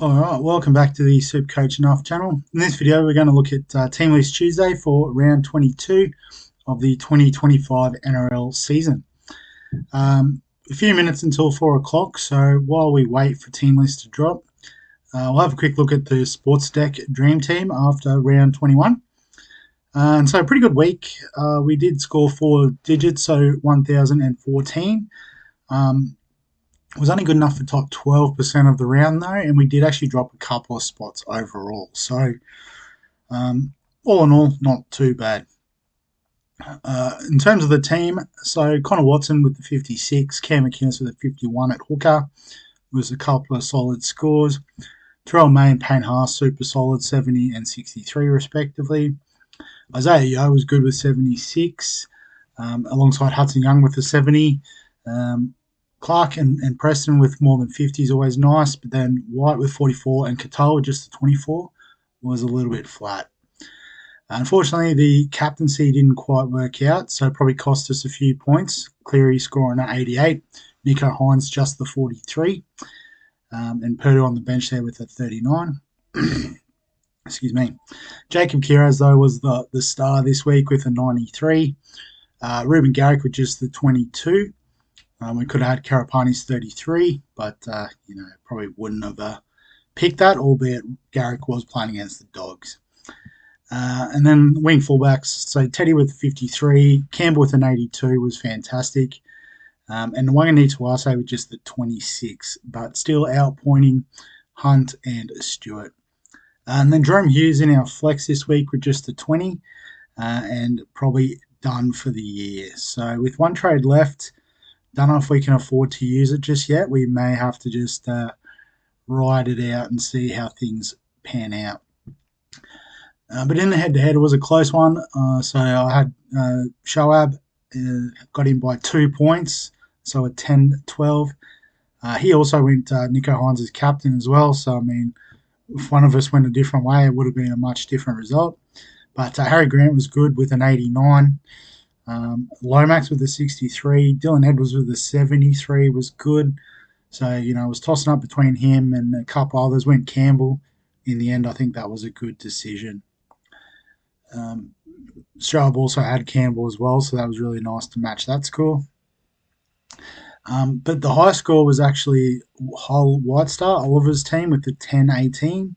Alright, welcome back to the Supercoach Enough channel. In this video we're going to look at Team List Tuesday for round 22 of the 2025 NRL season. A few minutes until 4 o'clock, so while we wait for Team List to drop, we'll have a quick look at the Sportsdeck Dream Team after round 21. And so pretty good week. We did score 4 digits, so 1,014. It was only good enough for top 12% of the round though, and we did actually drop a couple of spots overall. So all in all, not too bad. In terms of the team, so Connor Watson with the 56, Cam McInnes with the 51 at hooker was a couple of solid scores. Terrell May and Payne Haas super solid, 70 and 63 respectively. Isaiah Yeo was good with 76, alongside Hudson Young with the 70. Clark and Preston with more than 50 is always nice, but then White with 44 and Katoa with just the 24 was a little bit flat. Unfortunately, the captaincy didn't quite work out, so it probably cost us a few points. Cleary scoring at 88, Nico Hines just the 43, and Purdue on the bench there with a 39. Excuse me. Jacob Kiraz, though, was the star this week with a 93. Ruben Garrick with just the 22. We could have had Karapani's 33, but, probably wouldn't have picked that, albeit Garrick was playing against the Dogs. And then wing fullbacks, so Teddy with 53, Campbell with an 82 was fantastic, and Wanganituase with just the 26, but still outpointing Hunt and Stewart. And then Jerome Hughes in our flex this week with just the 20, and probably done for the year. So with one trade left, don't know if we can afford to use it just yet. We may have to just ride it out and see how things pan out. But in the head-to-head, it was a close one. So I had Shoab, got him by 2 points, so a 10-12. He also went Nico Hines as captain as well. So, I mean, if one of us went a different way, it would have been a much different result. But Harry Grant was good with an 89. Lomax with a 63, Dylan Edwards with a 73 was good. So, I was tossing up between him and a couple others. Went Campbell. In the end, I think that was a good decision. Straub also had Campbell as well, so that was really nice to match that score. But the high score was actually Hull White Star, Oliver's team, with the 10-18.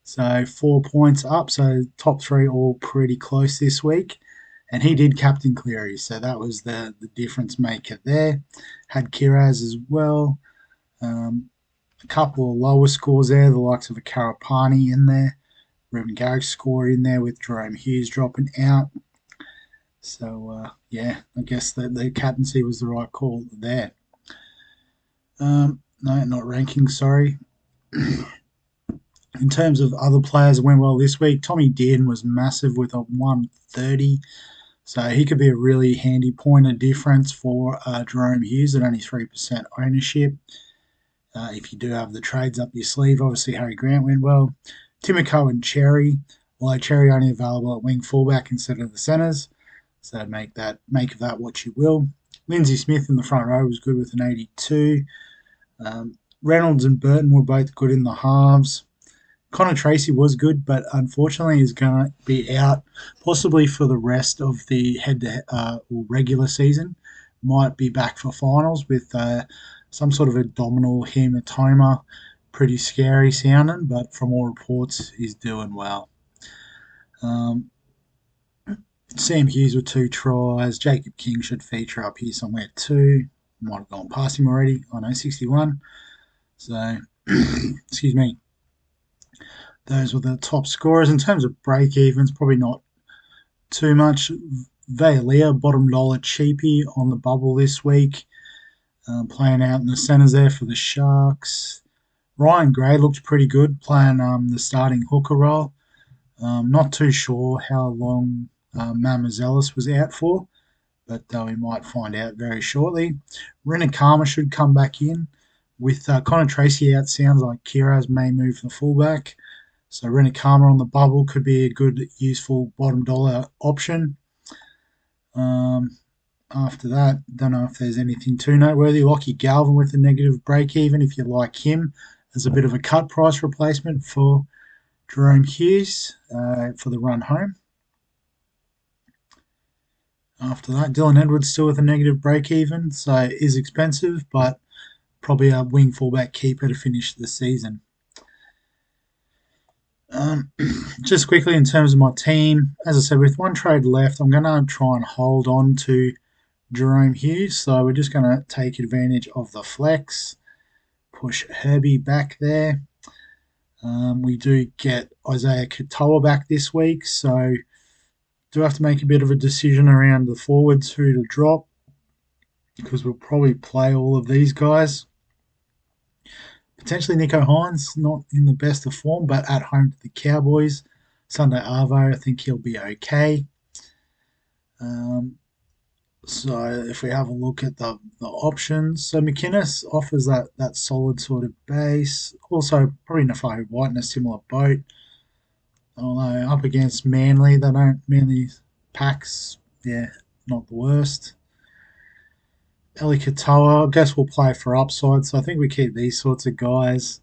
So 4 points up. So top three all pretty close this week. And he did captain Cleary, so that was the difference maker there. Had Kiraz as well. A couple of lower scores there, the likes of a Karapani in there. Ruben Garrick scored in there with Jerome Hughes dropping out. So, I guess the captaincy was the right call there. No, not ranking, sorry. In terms of other players that went well this week, Tommy Dearden was massive with a 130. So he could be a really handy point of difference for Jerome Hughes at only 3% ownership. If you do have the trades up your sleeve, obviously Harry Grant went well. Timoko and Cherry, although Cherry only available at wing fullback instead of the centres. So make of that what you will. Lindsay Smith in the front row was good with an 82. Reynolds and Burton were both good in the halves. Connor Tracy was good, but unfortunately is going to be out possibly for the rest of the regular season. Might be back for finals with some sort of abdominal hematoma. Pretty scary sounding, but from all reports, he's doing well. Sam Hughes with 2 tries. Jacob King should feature up here somewhere too. Might have gone past him already. I know, 61. So, excuse me. Those were the top scorers. In terms of break-evens, probably not too much. Vailea, bottom dollar cheapie on the bubble this week. Playing out in the centres there for the Sharks. Ryan Gray looked pretty good playing the starting hooker role. Not too sure how long Mamazelis was out for, but we might find out very shortly. Renakama should come back in. With Connor Tracy out, sounds like Kiraz may move the fullback. So Renakama on the bubble could be a good, useful bottom dollar option. After that, don't know if there's anything too noteworthy. Lockie Galvin with a negative break even, if you like him, as a bit of a cut price replacement for Jerome Hughes for the run home. After that, Dylan Edwards still with a negative break even, so it is expensive, but probably a wing fullback keeper to finish the season. Just quickly in terms of my team, as I said, with one trade left, I'm going to try and hold on to Jerome Hughes. So we're just going to take advantage of the flex, push Herbie back there. We do get Isaiah Katoa back this week, so do have to make a bit of a decision around the forwards who to drop, because we'll probably play all of these guys. Potentially Nico Hines, not in the best of form, but at home to the Cowboys. Sunday Arvo, I think he'll be okay. So if we have a look at the options, so McInnes offers that solid sort of base. Also, probably Nafai White in a similar boat. Although up against Manly, they don't Manly packs, yeah, not the worst. Eli Katoa, I guess we'll play for upside, so I think we keep these sorts of guys.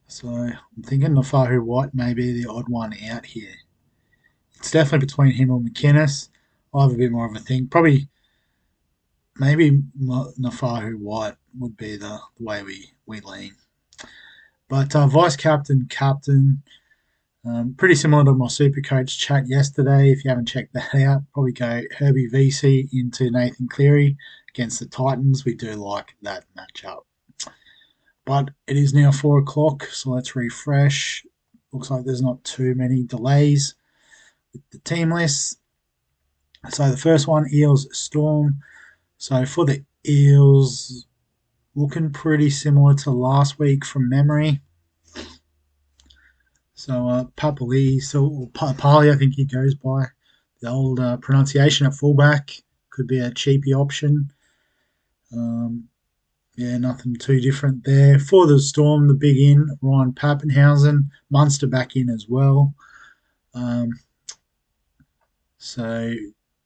So I'm thinking Nafahu White may be the odd one out here. It's definitely between him or McInnes. I have a bit more of a think. Probably, maybe Nafahu White would be the way we lean. But vice captain, pretty similar to my super coach chat yesterday. If you haven't checked that out, probably go Herbie VC into Nathan Cleary against the Titans. We do like that matchup. But it is now 4 o'clock, so let's refresh. Looks like there's not too many delays with the team list. So the first one, Eels Storm. So for the Eels, looking pretty similar to last week from memory. So Papali, or Papali, I think he goes by the old pronunciation at fullback. Could be a cheapy option. Yeah, nothing too different there. For the Storm, the big in, Ryan Pappenhausen. Munster back in as well. So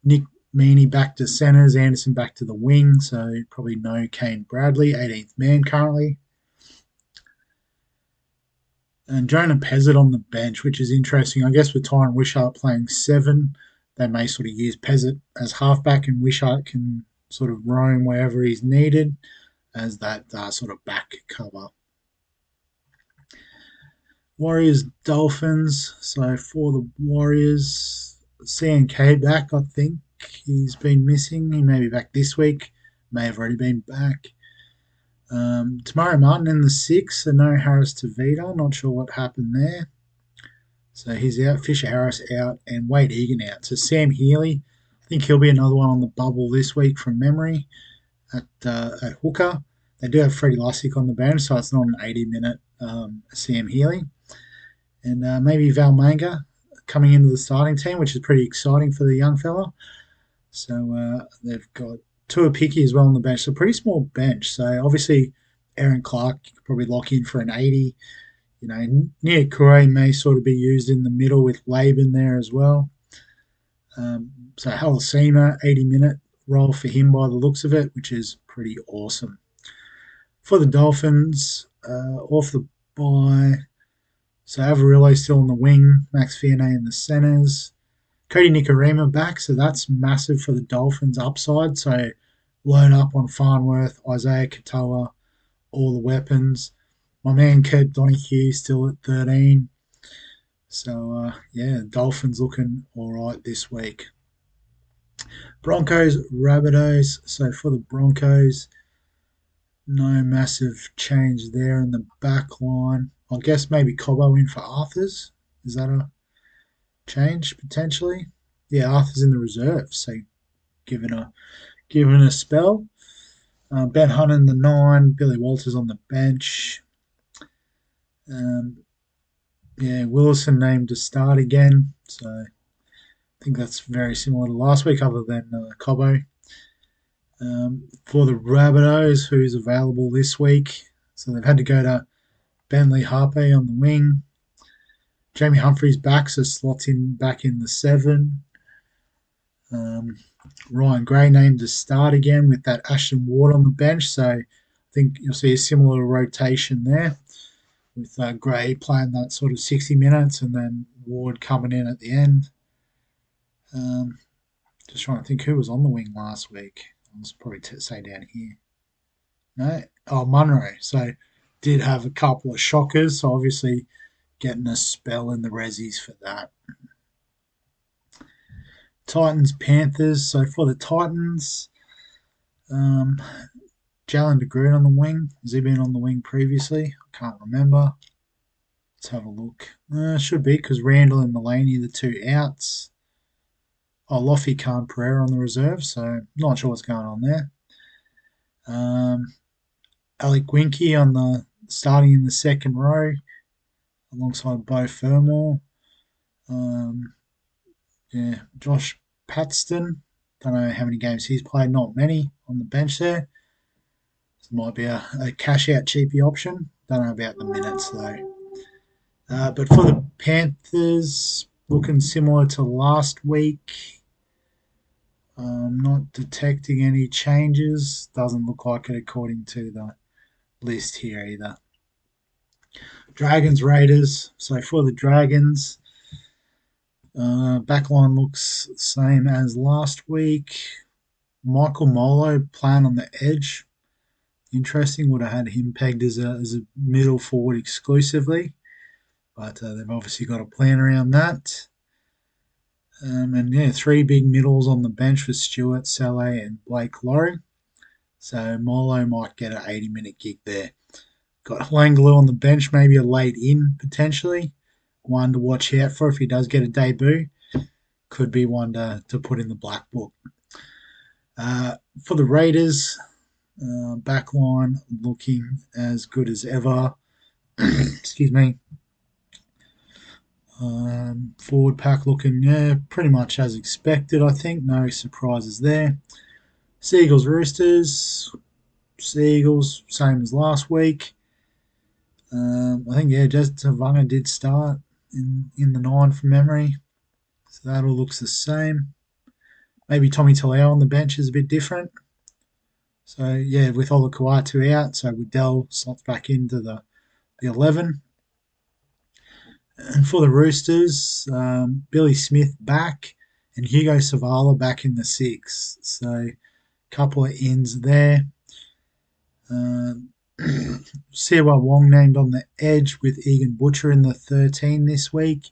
Nick Meaney back to centres, Anderson back to the wing. So probably no Kane Bradley, 18th man currently. And Jonah Pezzett on the bench, which is interesting. I guess with Tyron Wishart playing 7, they may sort of use Pezzett as halfback, and Wishart can sort of roam wherever he's needed as that sort of back cover. Warriors Dolphins. So for the Warriors, CNK back, I think. He's been missing. He may be back this week. May have already been back. Tamari Martin in the 6, and no Harris Tavita. Not sure what happened there. So he's out. Fisher Harris out, and Wade Egan out. So Sam Healy, I think he'll be another one on the bubble this week from memory at hooker. They do have Freddie Lussick on the bench, so it's not an 80-minute Sam Healy. And maybe Val Manga coming into the starting team, which is pretty exciting for the young fella. So they've got Tua Picky as well on the bench. So pretty small bench. So obviously Aaron Clark you could probably lock in for an 80. You know, Nia Kure may sort of be used in the middle with Laban there as well. So Halasima, 80-minute role for him by the looks of it, which is pretty awesome. For the Dolphins, off the bye, so Avarillo still on the wing, Max Fiernay in the centres. Cody Nikorima back, so that's massive for the Dolphins' upside. So load up on Farnworth, Isaiah Katoa, all the weapons. My man Kurt Donahue still at 13. So, yeah, Dolphins looking all right this week. Broncos, Rabbitohs. So for the Broncos, no massive change there in the back line. I guess maybe Cobbo in for Arthurs. Is that a change potentially? Yeah, Arthur's in the reserve, so given a spell. Ben Hunt in the 9, Billy Walters on the bench. Yeah, Willison named to start again, so I think that's very similar to last week, other than Cobbo. For the Rabbitohs, who's available this week, so they've had to go to Bentley Harpe on the wing. Jamie Humphries back, so slots in back in the 7. Ryan Gray named to start again with that Ashton Ward on the bench, so I think you'll see a similar rotation there with Gray playing that sort of 60 minutes and then Ward coming in at the end. Just trying to think who was on the wing last week. I'll probably say down here. No? Oh, Munro. So did have a couple of shockers, so obviously getting a spell in the resis for that. Titans, Panthers. So for the Titans, Jalen DeGroot on the wing. Has he been on the wing previously? I can't remember. Let's have a look. Should be because Randall and Mulaney, the two outs. Oh, Loffy Khan Pereira on the reserve, so not sure what's going on there. Alec Winky on the starting in the second row alongside Beau Fermor. Josh Paxton. Don't know how many games he's played, not many on the bench there. This might be a cash out cheapy option. Don't know about the minutes though. But for the Panthers, looking similar to last week. Not detecting any changes. Doesn't look like it according to the list here either. Dragons, Raiders. So for the Dragons, backline looks the same as last week. Michael Molo playing on the edge. Interesting. Would have had him pegged as a middle forward exclusively, but they've obviously got a plan around that. And yeah, three big middles on the bench for Stewart, Saleh, and Blake Laurie. So Molo might get an 80-minute gig there. Got Langlu on the bench, maybe a late in potentially. One to watch out for if he does get a debut. Could be one to put in the black book. For the Raiders, backline looking as good as ever. Excuse me. Forward pack looking, pretty much as expected, I think. No surprises there. Seagulls, Roosters. Seagulls, same as last week. I think, Jez Tavanga did start in the 9 from memory. So that all looks the same. Maybe Tommy Talau on the bench is a bit different. So, yeah, with Olakau'atu out, so Waddell slots back into the 11. And for the Roosters, Billy Smith back and Hugo Savala back in the 6. So, a couple of ins there. Siwa Wong named on the edge with Egan Butcher in the 13 this week.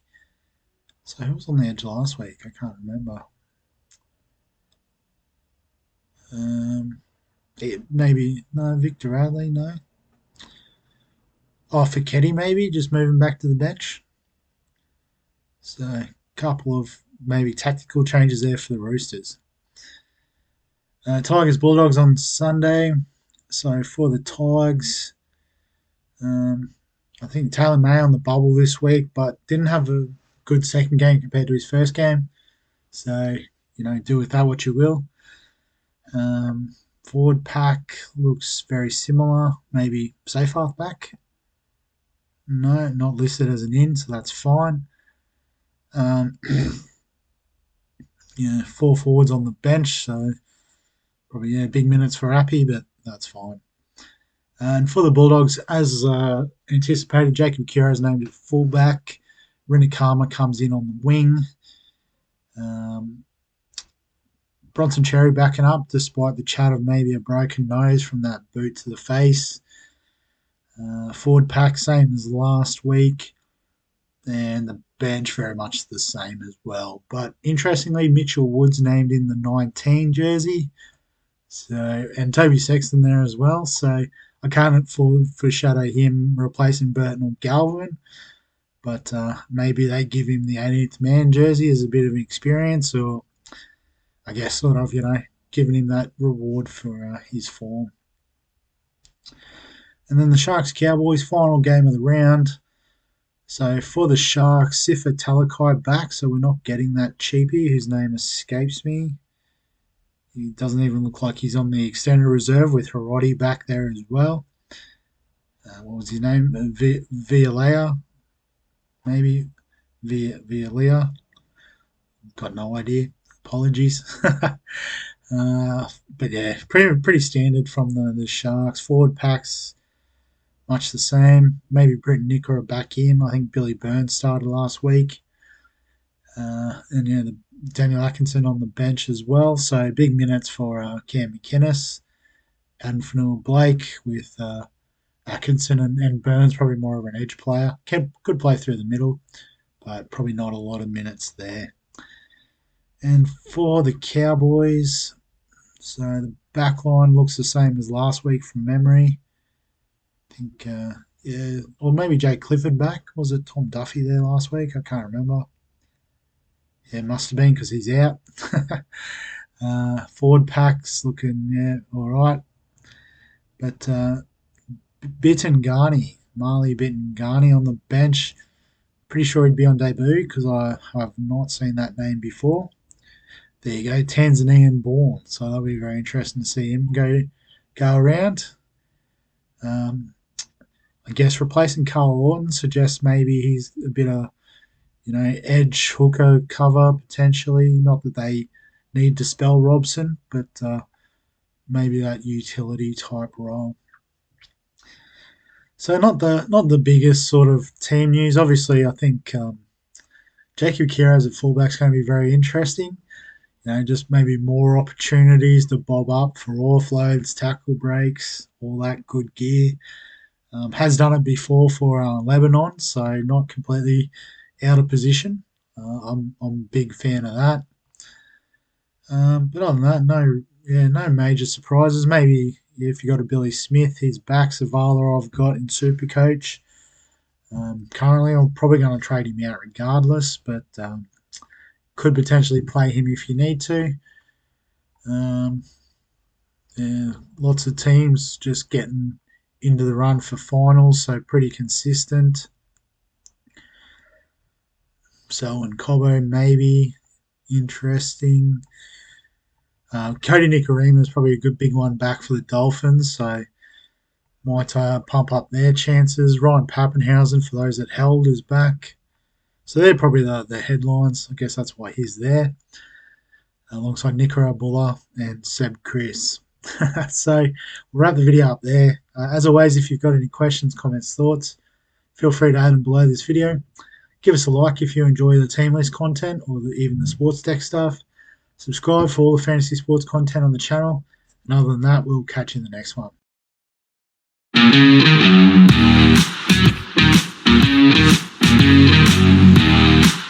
So, who was on the edge last week? I can't remember. Maybe, no, Victor Radley, no. Oh, Fiketti maybe, just moving back to the bench. So, a couple of maybe tactical changes there for the Roosters. Tigers Bulldogs on Sunday. So for the Tigers, I think Taylor May on the bubble this week, but didn't have a good second game compared to his first game. So, do with that what you will. Forward pack looks very similar. Maybe Seyfarth back. No, not listed as an in, so that's fine. 4 forwards on the bench, so probably big minutes for Appy, but that's fine. And for the Bulldogs, as anticipated, Jacob Kira is named at fullback. Rinakama comes in on the wing. Bronson Cherry backing up, despite the chat of maybe a broken nose from that boot to the face. Forward pack, same as last week. And the bench very much the same as well. But interestingly, Mitchell Woods named in the 19 jersey. So, and Toby Sexton there as well. So I can't foreshadow him replacing Burton or Galvin. But maybe they give him the 18th man jersey as a bit of experience, or I guess sort of, giving him that reward for his form. And then the Sharks Cowboys, final game of the round. So for the Sharks, Sifa Talakai back, so we're not getting that cheapie whose name escapes me. He doesn't even look like he's on the extended reserve with Hiroti back there as well. What was his name? Vialea? Maybe Vialea? Got no idea. Apologies. But yeah, pretty standard from the Sharks. Forward packs, much the same. Maybe Britt Nicker back in. I think Billy Burns started last week. And yeah, Daniel Atkinson on the bench as well. So big minutes for Cam McInnes and Fanua Blake with Atkinson and Burns probably more of an edge player. Could play through the middle, but probably not a lot of minutes there. And for the Cowboys, so the back line looks the same as last week from memory. I think, yeah, or maybe Jake Clifford back. Was it Tom Duffy there last week? I can't remember. Yeah, must have been because he's out. Forward packs looking all right, but Marley Bittingani on the bench. Pretty sure he'd be on debut because I have not seen that name before. There you go, Tanzanian born, so that'll be very interesting to see him go around. I guess replacing Carl Orton suggests maybe he's a bit of edge hooker cover potentially. Not that they need to spell Robson, but maybe that utility type role. So not the biggest sort of team news. Obviously, I think Jacob Kira as a fullback is going to be very interesting. Just maybe more opportunities to bob up for offloads, tackle breaks, all that good gear. Has done it before for Lebanon, so not completely out of position. I'm a big fan of that. But other than that, no major surprises. Maybe if you got a Billy Smith, his back. Zavala I've got in Supercoach. Currently, I'm probably going to trade him out regardless, but could potentially play him if you need to. Yeah, lots of teams just getting into the run for finals, so pretty consistent. Selwyn Cobbo, maybe. Interesting. Cody Nikorima is probably a good big one back for the Dolphins, so might pump up their chances. Ryan Pappenhausen, for those that held, is back. So they're probably the headlines. I guess that's why he's there, alongside Nicola Buller and Seb Chris. So we'll wrap the video up there. As always, if you've got any questions, comments, thoughts, feel free to add them below this video. Give us a like if you enjoy the team list content or even the sports deck stuff. Subscribe for all the fantasy sports content on the channel. And other than that, we'll catch you in the next one.